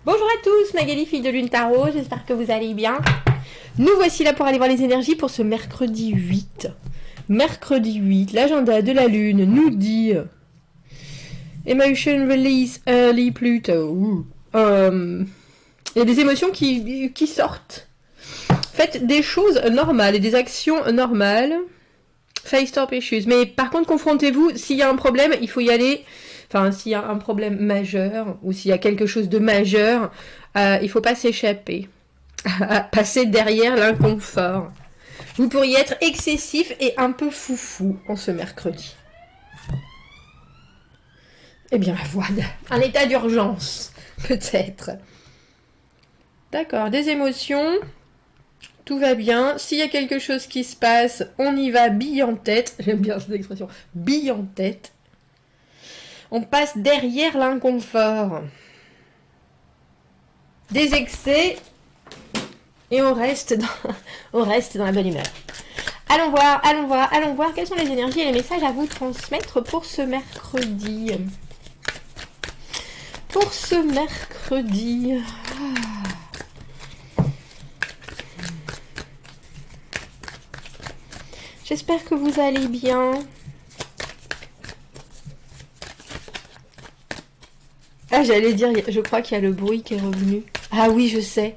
Bonjour à tous, Magali, fille de Lune Tarot, j'espère que vous allez bien. Nous voici là pour aller voir les énergies pour ce mercredi 8. Mercredi 8, l'agenda de la Lune nous dit Emotion Release Early Pluto. Il y a des émotions qui sortent. Faites des choses normales et des actions normales. Face stop issues. Mais par contre, confrontez-vous, s'il y a un problème, il faut y aller. Enfin, s'il y a un problème majeur, ou s'il y a quelque chose de majeur, il ne faut pas s'échapper. Passer derrière l'inconfort. Vous pourriez être excessif et un peu foufou en ce mercredi. Eh bien, voilà. Un état d'urgence, peut-être. D'accord, des émotions. Tout va bien. S'il y a quelque chose qui se passe, on y va bille en tête. J'aime bien cette expression. Bille en tête. On passe derrière l'inconfort. Des excès. Et on reste dans la bonne humeur. Allons voir quelles sont les énergies et les messages à vous transmettre pour ce mercredi. Pour ce mercredi. J'espère que vous allez bien. Ah, j'allais dire, je crois qu'il y a le bruit qui est revenu. Ah oui, je sais.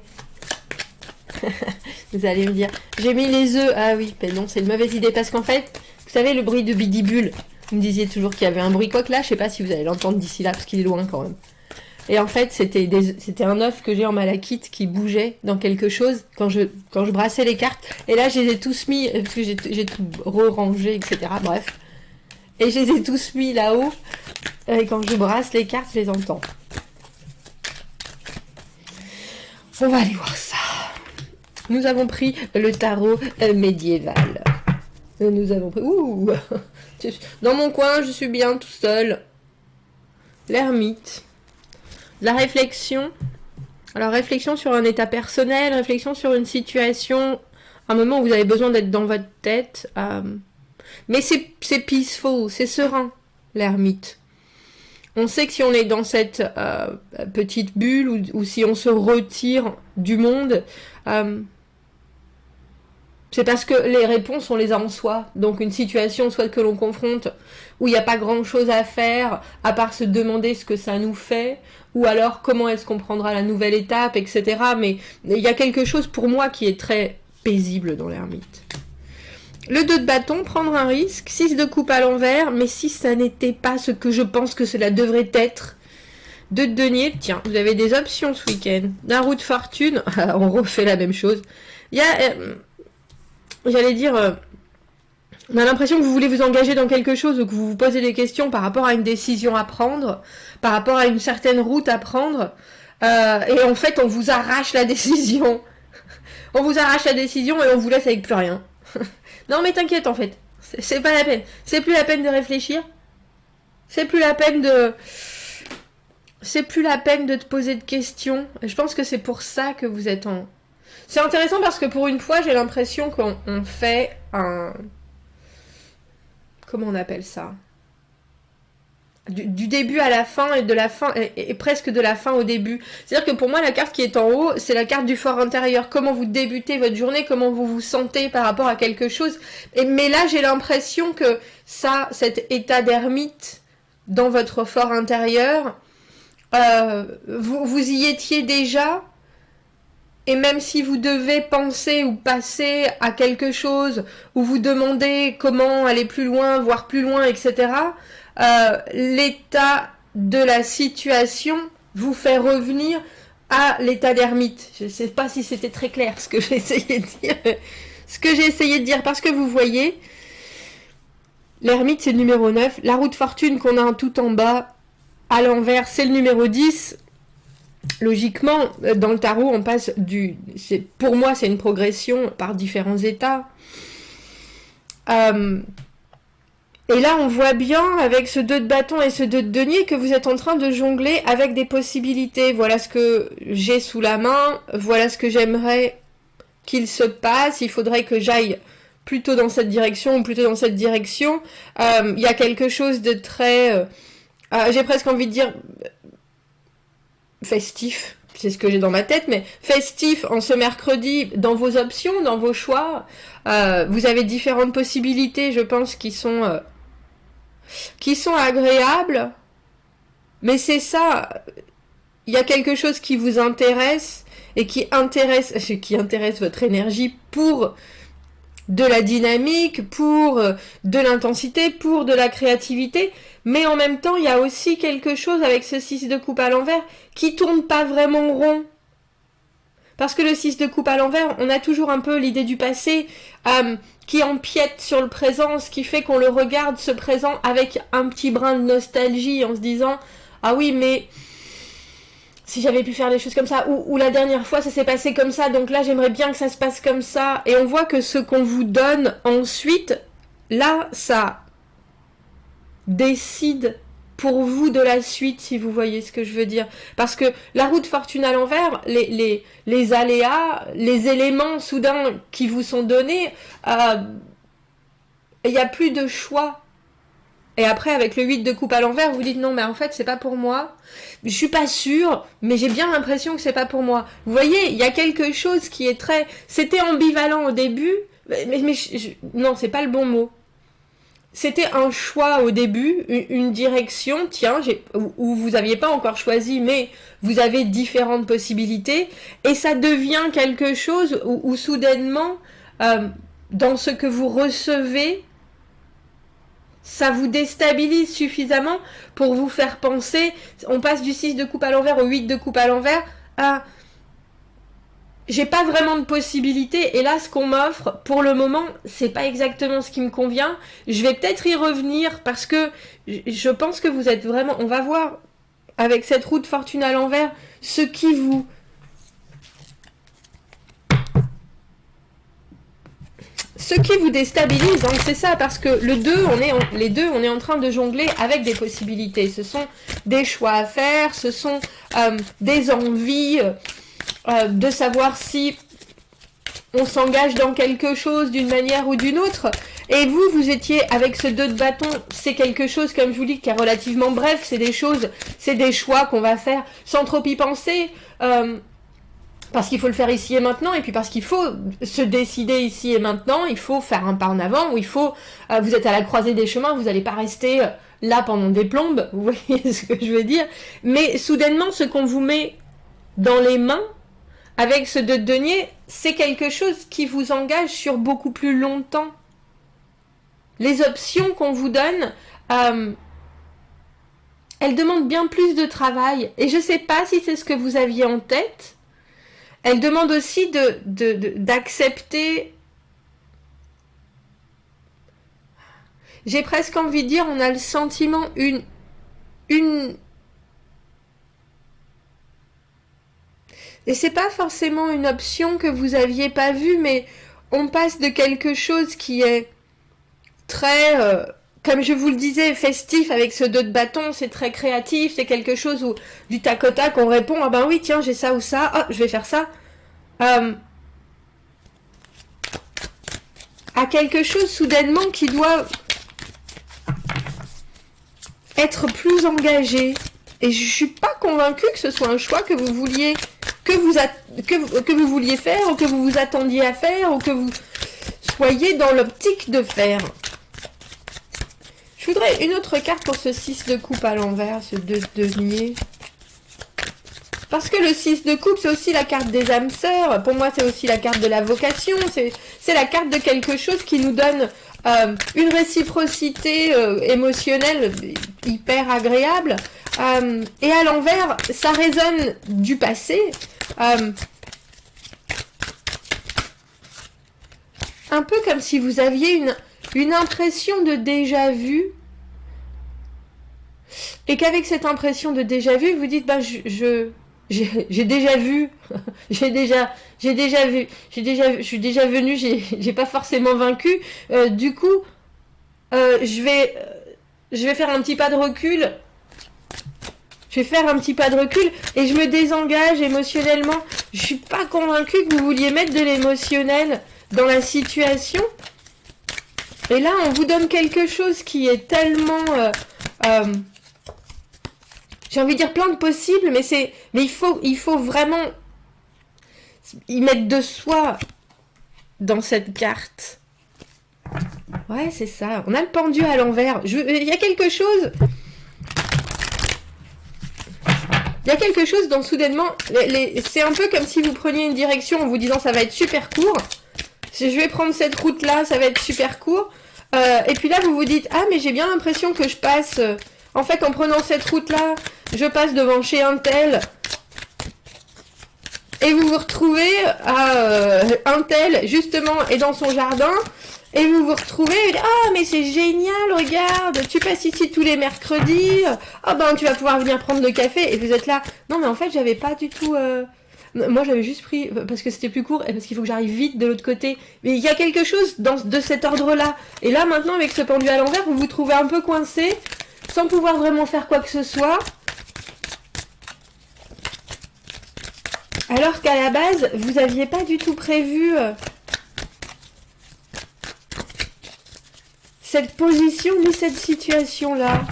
Vous allez me dire, j'ai mis les œufs. Ah oui, mais non, c'est une mauvaise idée. Parce qu'en fait, vous savez, le bruit de bidibule, vous me disiez toujours qu'il y avait un bruit coq là. Je sais pas si vous allez l'entendre d'ici là, parce qu'il est loin quand même. Et en fait, c'était un œuf que j'ai en malachite qui bougeait dans quelque chose quand je brassais les cartes. Et là, je les ai tous mis, parce que j'ai tout re-rangé, etc. Bref. Et je les ai tous mis là-haut. Et quand je brasse les cartes, je les entends. On va aller voir ça. Nous avons pris le tarot médiéval. Nous avons pris... Ouh. Dans mon coin, je suis bien tout seul. L'ermite. La réflexion. Alors, réflexion sur un état personnel, réflexion sur une situation, un moment où vous avez besoin d'être dans votre tête. Mais c'est peaceful, c'est serein, l'ermite. On sait que si on est dans cette petite bulle ou si on se retire du monde, c'est parce que les réponses, on les a en soi. Donc une situation, soit que l'on confronte, où il n'y a pas grand-chose à faire, à part se demander ce que ça nous fait, ou alors comment est-ce qu'on prendra la nouvelle étape, etc. Mais il y a quelque chose pour moi qui est très paisible dans l'ermite. Le 2 de bâton, prendre un risque. 6 de coupe à l'envers, mais si ça n'était pas ce que je pense que cela devrait être. 2 de denier, tiens, vous avez des options ce week-end. D'un roue de fortune, on refait la même chose. Il y a, j'allais dire, on a l'impression que vous voulez vous engager dans quelque chose ou que vous vous posez des questions par rapport à une décision à prendre, par rapport à une certaine route à prendre, et en fait, on vous arrache la décision. On vous arrache la décision et on vous laisse avec plus rien. Non mais t'inquiète en fait, c'est pas la peine. C'est plus la peine de réfléchir. C'est plus la peine de... C'est plus la peine de te poser de questions. Je pense que c'est pour ça que vous êtes en... C'est intéressant parce que pour une fois, j'ai l'impression qu'on fait un... Comment on appelle ça ? Du début à la fin et de la fin et presque de la fin au début. C'est-à-dire que pour moi, la carte qui est en haut, c'est la carte du fort intérieur. Comment vous débutez votre journée, comment vous vous sentez par rapport à quelque chose. Mais là, j'ai l'impression que ça, cet état d'ermite dans votre fort intérieur, vous y étiez déjà. Et même si vous devez penser ou passer à quelque chose, ou vous demandez comment aller plus loin, voir plus loin, etc., l'état de la situation vous fait revenir à l'état d'ermite. Je ne sais pas si c'était très clair ce que j'ai essayé de dire. Parce que vous voyez, l'ermite c'est le numéro 9, la roue de fortune qu'on a tout en bas, à l'envers, c'est le numéro 10. Logiquement, dans le tarot, on passe pour moi, c'est une progression par différents états. Et là, on voit bien, avec ce 2 de bâton et ce 2 de denier, que vous êtes en train de jongler avec des possibilités. Voilà ce que j'ai sous la main, voilà ce que j'aimerais qu'il se passe. Il faudrait que j'aille plutôt dans cette direction ou plutôt dans cette direction. Il y a quelque chose de très... j'ai presque envie de dire festif. c'est ce que j'ai dans ma tête, mais festif en ce mercredi, dans vos options, dans vos choix, vous avez différentes possibilités, je pense, qui sont agréables, mais c'est ça, il y a quelque chose qui vous intéresse, et qui intéresse votre énergie pour de la dynamique, pour de l'intensité, pour de la créativité, mais en même temps, il y a aussi quelque chose avec ce 6 de coupe à l'envers qui tourne pas vraiment rond. Parce que le 6 de coupe à l'envers, on a toujours un peu l'idée du passé qui empiète sur le présent, ce qui fait qu'on le regarde, ce présent, avec un petit brin de nostalgie en se disant « Ah oui, mais si j'avais pu faire les choses comme ça, ou la dernière fois ça s'est passé comme ça, donc là j'aimerais bien que ça se passe comme ça. » Et on voit que ce qu'on vous donne ensuite, là, ça décide pour vous de la suite, si vous voyez ce que je veux dire. Parce que la roue de fortune à l'envers, les aléas, les éléments soudains qui vous sont donnés, il n'y a plus de choix. Et après, avec le 8 de coupe à l'envers, vous dites non, mais en fait, c'est pas pour moi. Je suis pas sûre, mais j'ai bien l'impression que c'est pas pour moi. Vous voyez, il y a quelque chose qui est très... C'était ambivalent au début, non, c'est pas le bon mot. C'était un choix au début, une direction, tiens, où vous n'aviez pas encore choisi, mais vous avez différentes possibilités, et ça devient quelque chose où soudainement, dans ce que vous recevez, ça vous déstabilise suffisamment pour vous faire penser, on passe du 6 de coupe à l'envers au 8 de coupe à l'envers, à j'ai pas vraiment de possibilités, et là ce qu'on m'offre pour le moment c'est pas exactement ce qui me convient. Je vais peut-être y revenir parce que je pense que vous êtes vraiment, on va voir avec cette roue de fortune à l'envers ce qui vous déstabilise, hein, c'est ça, parce que les deux on est en train de jongler avec des possibilités, ce sont des choix à faire, ce sont des envies de savoir si on s'engage dans quelque chose d'une manière ou d'une autre. Et vous étiez avec ce 2 de bâton, c'est quelque chose, comme je vous dis, qui est relativement bref, c'est des choix qu'on va faire sans trop y penser, parce qu'il faut le faire ici et maintenant, et puis parce qu'il faut se décider ici et maintenant, il faut faire un pas en avant, ou il faut, vous êtes à la croisée des chemins, vous n'allez pas rester là pendant des plombes, vous voyez ce que je veux dire, mais soudainement, ce qu'on vous met dans les mains, avec ce 2 de denier, c'est quelque chose qui vous engage sur beaucoup plus longtemps. Les options qu'on vous donne, elles demandent bien plus de travail. Et je ne sais pas si c'est ce que vous aviez en tête. Elles demandent aussi d'accepter... J'ai presque envie de dire, on a le sentiment, Et c'est pas forcément une option que vous aviez pas vue, mais on passe de quelque chose qui est très, comme je vous le disais, festif avec ce 2 de bâton, c'est très créatif, c'est quelque chose où du tac au tac on répond, ah ben oui tiens j'ai ça ou ça, oh je vais faire ça, à quelque chose soudainement qui doit être plus engagé. Et je suis pas convaincue que ce soit un choix que vous vouliez que vous vouliez faire, ou que vous vous attendiez à faire, ou que vous soyez dans l'optique de faire. Je voudrais une autre carte pour ce 6 de coupe à l'envers, ce 2 de denier. Parce que le 6 de coupe, c'est aussi la carte des âmes sœurs. Pour moi, c'est aussi la carte de la vocation. C'est la carte de quelque chose qui nous donne une réciprocité émotionnelle hyper agréable. Et à l'envers, ça résonne du passé. Un peu comme si vous aviez une impression de déjà-vu. Et qu'avec cette impression de déjà-vu, vous dites, bah, j'ai déjà vu, je suis déjà venu, j'ai pas forcément vaincu. Du coup, je vais faire un petit pas de recul. Je vais faire un petit pas de recul et je me désengage émotionnellement. Je suis pas convaincue que vous vouliez mettre de l'émotionnel dans la situation. Et là, on vous donne quelque chose qui est tellement... j'ai envie de dire plein de possibles, mais il faut vraiment y mettre de soi dans cette carte. Ouais, c'est ça. On a le pendu à l'envers. Il y a quelque chose. Il y a quelque chose dans soudainement. C'est un peu comme si vous preniez une direction en vous disant ça va être super court. Si je vais prendre cette route-là, ça va être super court. Et puis là, vous vous dites ah, mais j'ai bien l'impression que je passe. En fait, en prenant cette route-là, je passe devant chez un tel. Et vous vous retrouvez à un tel, justement, est dans son jardin. Et vous vous retrouvez, ah mais c'est génial, regarde, tu passes ici tous les mercredis, ah ben tu vas pouvoir venir prendre le café, et vous êtes là, non mais en fait j'avais pas du tout, moi j'avais juste pris, parce que c'était plus court, et parce qu'il faut que j'arrive vite de l'autre côté, mais il y a quelque chose de cet ordre-là, et là maintenant avec ce pendu à l'envers, vous vous trouvez un peu coincé, sans pouvoir vraiment faire quoi que ce soit, alors qu'à la base, vous aviez pas du tout prévu... cette position ni cette situation-là.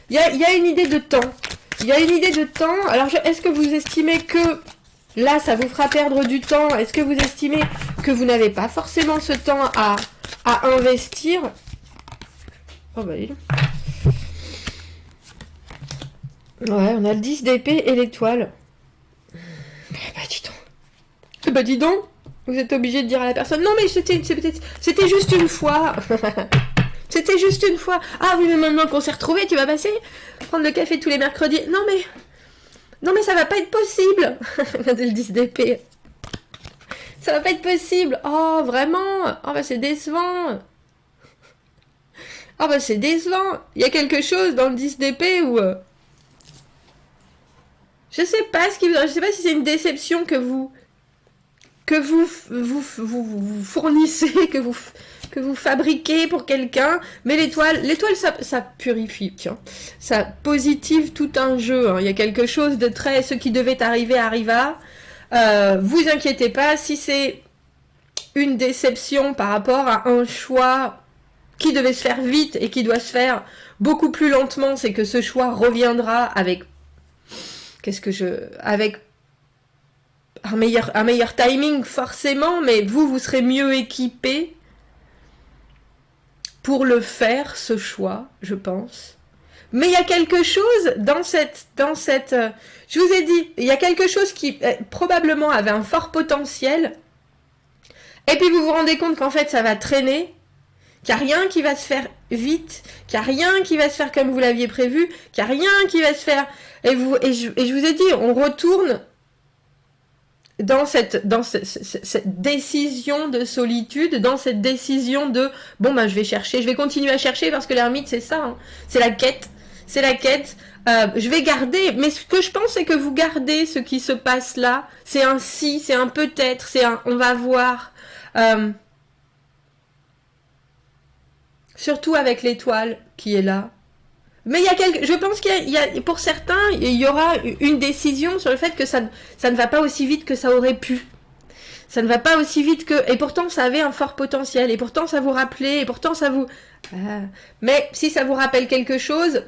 Il y a une idée de temps. Il y a une idée de temps. Alors, est-ce que vous estimez que là, ça vous fera perdre du temps? Est-ce que vous estimez que vous n'avez pas forcément ce temps à investir? Oh bah, dis donc. Ouais, on a le 10 d'épée et l'étoile. Bah, dis donc. Bah, dis donc. Vous êtes obligé de dire à la personne, non mais c'était juste une fois. C'était juste une fois. Ah oui, mais maintenant qu'on s'est retrouvés, tu vas passer prendre le café tous les mercredis. Non mais ça va pas être possible. Regardez le 10 d'épée. Ça va pas être possible. Oh, vraiment. Oh bah c'est décevant. Oh bah c'est décevant. Il y a quelque chose dans le 10 d'épée où... Je sais pas je sais pas si c'est une déception que vous fournissez, que vous fabriquez pour quelqu'un, mais l'étoile ça purifie, tiens. Ça positive tout un jeu, hein. Il y a quelque chose de très... Ce qui devait arriver arriva. Vous inquiétez pas, si c'est une déception par rapport à un choix qui devait se faire vite et qui doit se faire beaucoup plus lentement, c'est que ce choix reviendra avec... Avec un meilleur timing forcément, mais vous serez mieux équipé pour le faire, ce choix, je pense. Mais il y a quelque chose dans cette je vous ai dit, il y a quelque chose qui probablement avait un fort potentiel, et puis vous vous rendez compte qu'en fait ça va traîner, qu'il n'y a rien qui va se faire vite, qu'il n'y a rien qui va se faire comme vous l'aviez prévu, qu'il n'y a rien qui va se faire, et je vous ai dit, on retourne dans cette décision de solitude, dans cette décision de bon ben je vais continuer à chercher parce que l'ermite c'est ça, hein. C'est la quête, je vais garder, mais ce que je pense c'est que vous gardez ce qui se passe là, c'est un si, c'est un peut-être, c'est un on va voir, surtout avec l'étoile qui est là. Mais je pense qu'il y a, pour certains, il y aura une décision sur le fait que ça ne va pas aussi vite que ça aurait pu. Ça ne va pas aussi vite que... Et pourtant, ça avait un fort potentiel. Et pourtant, ça vous rappelait. Et pourtant, ça vous... Mais si ça vous rappelle quelque chose,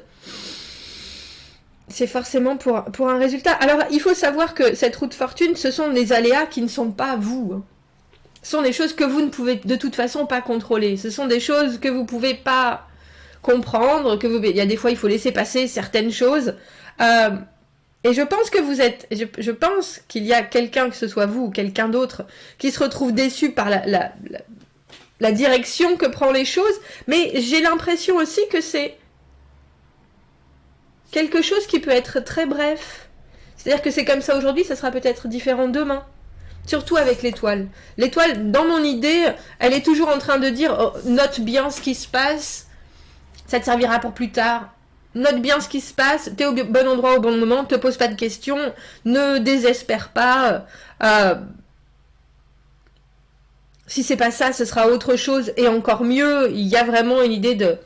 c'est forcément pour un résultat. Alors, il faut savoir que cette roue de fortune, ce sont des aléas qui ne sont pas vous. Ce sont des choses que vous ne pouvez de toute façon pas contrôler. Ce sont des choses que vous ne pouvez pas... comprendre, il y a des fois il faut laisser passer certaines choses, et je pense que vous êtes, je pense qu'il y a quelqu'un, que ce soit vous ou quelqu'un d'autre, qui se retrouve déçu par la direction que prend les choses, mais j'ai l'impression aussi que c'est quelque chose qui peut être très bref, c'est-à-dire que c'est comme ça aujourd'hui, ça sera peut-être différent demain. Surtout avec l'étoile. L'étoile, dans mon idée, elle est toujours en train de dire oh, note bien ce qui se passe, ça te servira pour plus tard. Note bien ce qui se passe, t'es au bon endroit au bon moment, te pose pas de questions, ne désespère pas. Si c'est pas ça, ce sera autre chose et encore mieux. Il y a vraiment une idée de...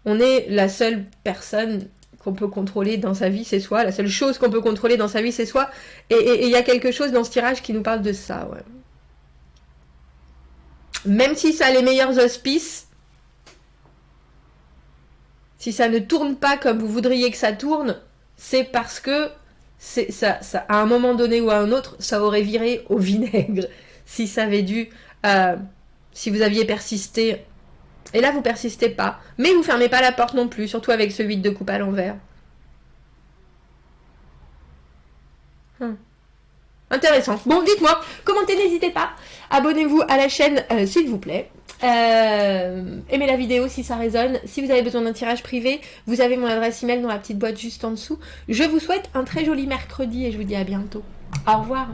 On est la seule personne qu'on peut contrôler dans sa vie, c'est soi. La seule chose qu'on peut contrôler dans sa vie, c'est soi. Et il y a quelque chose dans ce tirage qui nous parle de ça, ouais. Même si ça a les meilleurs auspices, si ça ne tourne pas comme vous voudriez que ça tourne, c'est parce que à un moment donné ou à un autre, ça aurait viré au vinaigre si ça avait dû, si vous aviez persisté. Et là, vous persistez pas. Mais vous fermez pas la porte non plus, surtout avec ce 8 de coupe à l'envers. Intéressant. Bon, dites-moi, commentez, n'hésitez pas. Abonnez-vous à la chaîne, s'il vous plaît. Aimez la vidéo si ça résonne. Si vous avez besoin d'un tirage privé, vous avez mon adresse email dans la petite boîte juste en dessous. Je vous souhaite un très joli mercredi et je vous dis à bientôt. Au revoir.